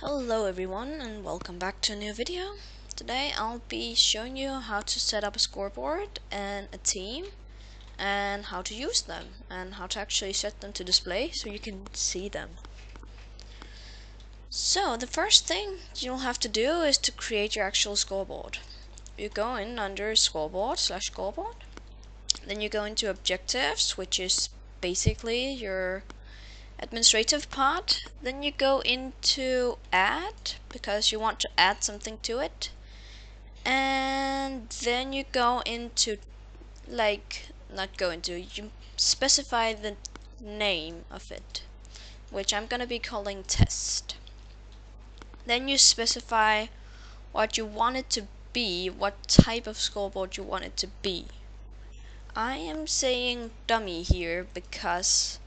Hello everyone and welcome back to a new video. Today I'll be showing you how to set up a scoreboard and a team and how to use them and how to actually set them to display so you can see them. So the first thing you'll have to do is to create your actual scoreboard. You go in under scoreboard, then you go into objectives, which is basically your administrative part. Then you go into add because you want to add something to it, and then you go into you specify the name of it, which I'm gonna be calling test. Then you specify what you want it to be, what type of scoreboard you want it to be. I am saying dummy here because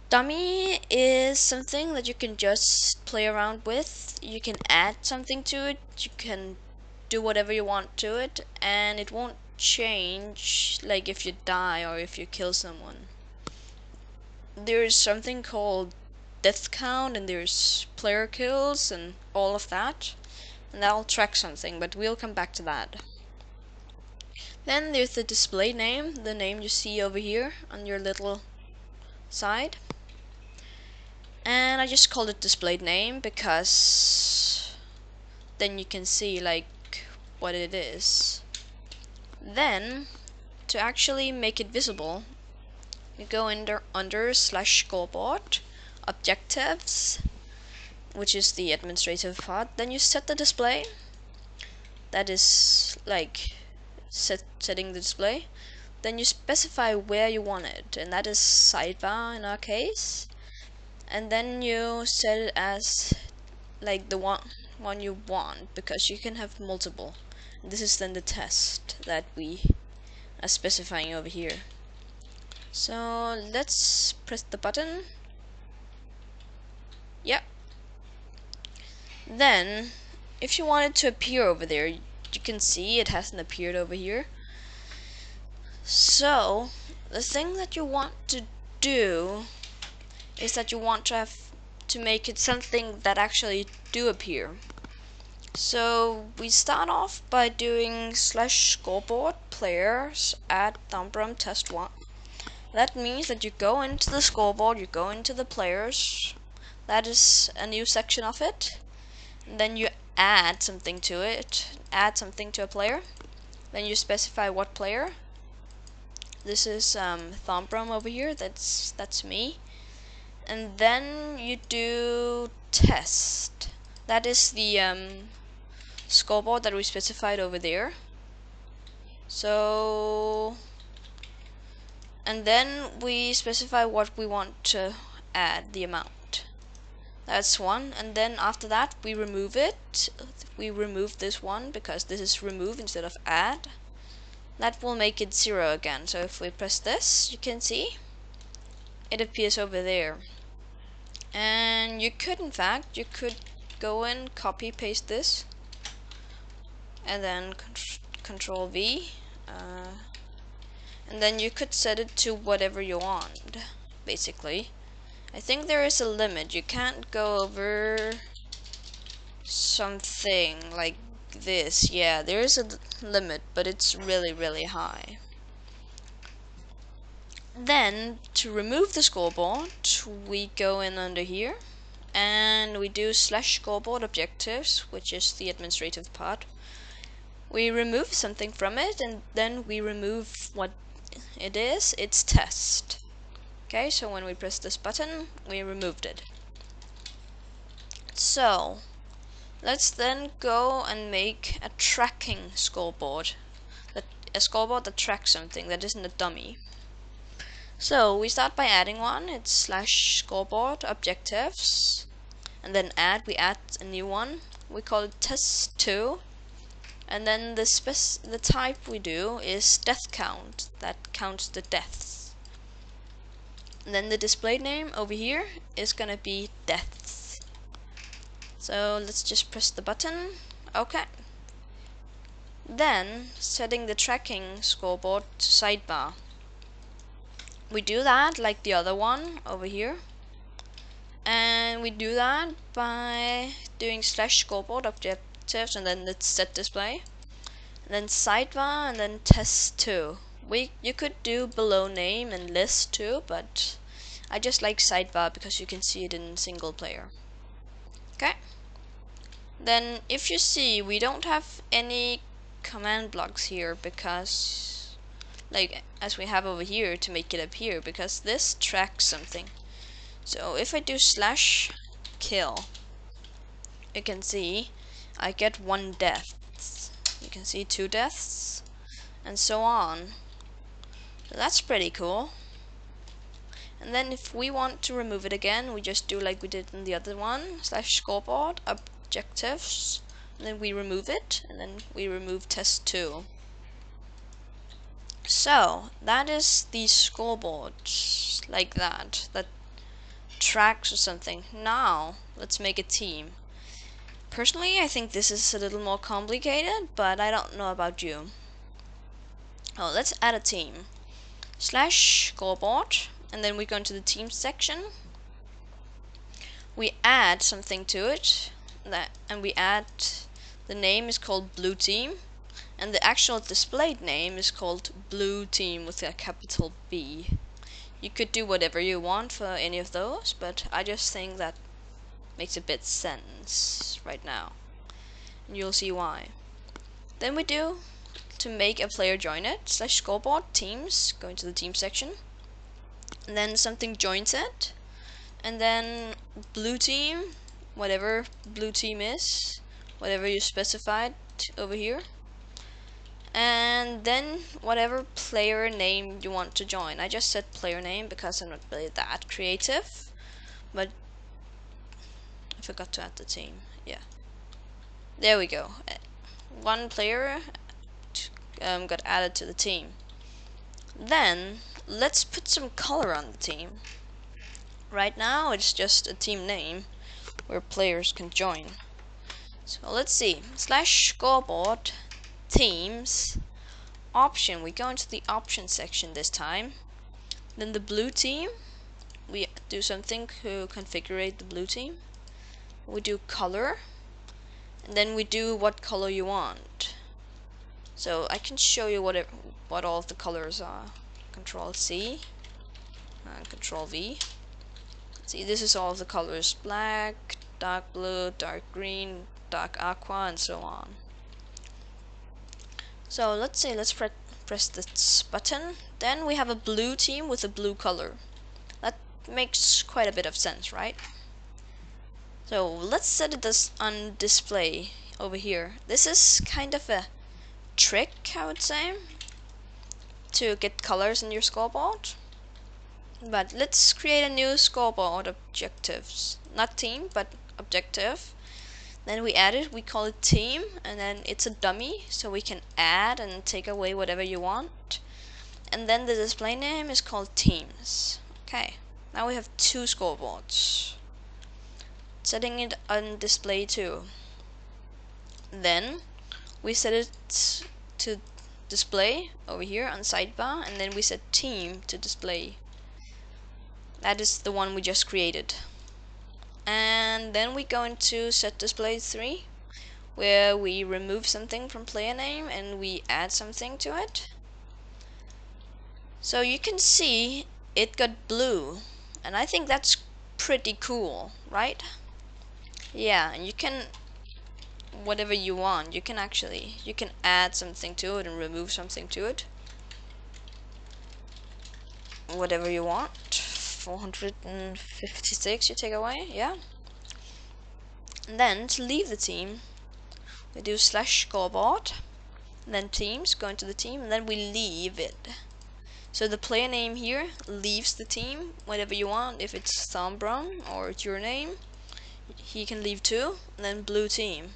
dummy is something that you can just play around with. You can add something to it, you can do whatever you want to it, and it won't change like if you die or if you kill someone. There's something called death count, and there's player kills and all of that, and that'll track something, but we'll come back to that. Then there's the display name, the name you see over here on your little side. And I just called it displayed name because then you can see like what it is. Then to actually make it visible, you go under /scoreboard objectives, which is the administrative part. Then you set the display, that is like setting the display. Then you specify where you want it, and that is sidebar in our case. And then you set it as like the one you want, because you can have multiple. This is then the test that we are specifying over here. So let's press the button. Yep. Then if you want it to appear over there, you can see it hasn't appeared over here. So the thing that you want to do is that you want to make it something that actually do appear. So we start off by doing /scoreboard players at Thombrom test 1. That means that you go into the scoreboard, you go into the players, that is a new section of it. And then you add something to it, add something to a player. Then you specify what player. This is Thombrom over here, that's me. And then you do test. That is the scoreboard that we specified over there. So, and then we specify what we want to add, the amount. That's one. And then after that we remove it. We remove this one because this is remove instead of add. That will make it 0 again. So if we press this, you can see it appears over there. And you could, in fact, you could go and copy paste this, and then control V, and then you could set it to whatever you want, basically. I think there is a limit. You can't go over something like this. Yeah, there is a limit, but it's really high. Then to remove the scoreboard, we go in under here and we do /scoreboard objectives, which is the administrative part. We remove something from it, and then we remove what it is. It's test. Okay, so when we press this button, we removed it. So let's then go and make a tracking scoreboard, a scoreboard that tracks something that isn't a dummy. So we start by adding one. It's /scoreboard objectives, and then we add a new one. We call it test2, and then the type we do is death count, that counts the deaths. And then the display name over here is gonna be deaths. So let's just press the button. Okay. Then setting the tracking scoreboard to sidebar. We do that like the other one over here, And we do that by doing /scoreboard objectives and then let's set display. And then sidebar and then test2. You could do below name and list too, but I just like sidebar because you can see it in single player. Okay. Then if you see, we don't have any command blocks here because, like as we have over here to make it appear, because this tracks something. So if I do /kill, you can see I get 1 death. You can see 2 deaths and so on. So that's pretty cool. And then if we want to remove it again, we just do like we did in the other one, /scoreboard objectives, and then we remove it, and then we remove test2. So that is the scoreboard, like that tracks or something. Now let's make a team. Personally, I think this is a little more complicated, but I don't know about you. Oh, let's add a team. /scoreboard, and then we go into the team section. We add something to it, and we add the name is called blue team, and the actual displayed name is called blue team with a capital B. You could do whatever you want for any of those, but I just think that makes a bit sense right now, and you'll see why. Then we do, to make a player join it, /scoreboard teams, go into the team section, and then something joins it, and then blue team, whatever blue team is, whatever you specified over here, and then whatever player name you want to join. I just said player name because I'm not really that creative, but I forgot to add the team. Yeah, there we go. 1 player got added to the team. Then let's put some color on the team. Right now it's just a team name where players can join. So let's see, /scoreboard teams option. We go into the option section this time. Then the blue team, we do something to configure the blue team. We do color, and then we do what color you want. So I can show you what all of the colors are. Control C and Control V. See, this is all of the colors: black, dark blue, dark green, dark aqua, and so on. So let's say let's press this button. Then we have a blue team with a blue color. That makes quite a bit of sense, right? So let's set it on display over here. This is kind of a trick, I would say, to get colors in your scoreboard. But let's create a new scoreboard objectives, not team but objective. Then we add it, we call it team, and then it's a dummy, so we can add and take away whatever you want. And then the display name is called teams. Okay, now we have 2 scoreboards. Setting it on display too. Then we set it to display over here on sidebar, and then we set team to display. That is the one we just created. And then we go into set display 3, where we remove something from player name and we add something to it. So you can see it got blue, and I think that's pretty cool, right? Yeah, and you can whatever you want. You can add something to it and remove something to it. Whatever you want. 456 you take away, yeah. And then to leave the team, we do /scoreboard, and then teams, go into the team, and then we leave it. So the player name here leaves the team, whatever you want. If it's Thombrom or it's your name, he can leave too, and then blue team.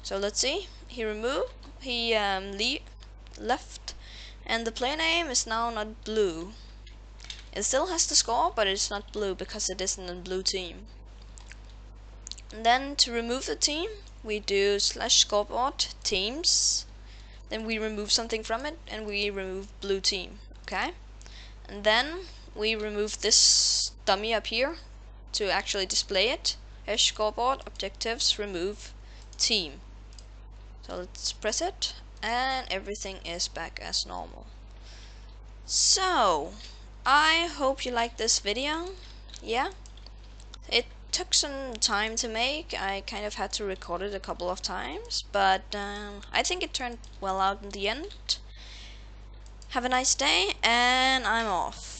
So let's see, he left, and the player name is now not blue. It still has the score, but it's not blue because it isn't a blue team. And then to remove the team, we do /scoreboard teams. Then we remove something from it, and we remove blue team. Okay. And then we remove this dummy up here. to actually display it. Here's scoreboard, objectives, remove, team. So let's press it, and everything is back as normal. So I hope you liked this video. Yeah, it took some time to make. I kind of had to record it a couple of times, but I think it turned well out in the end. Have a nice day, and I'm off.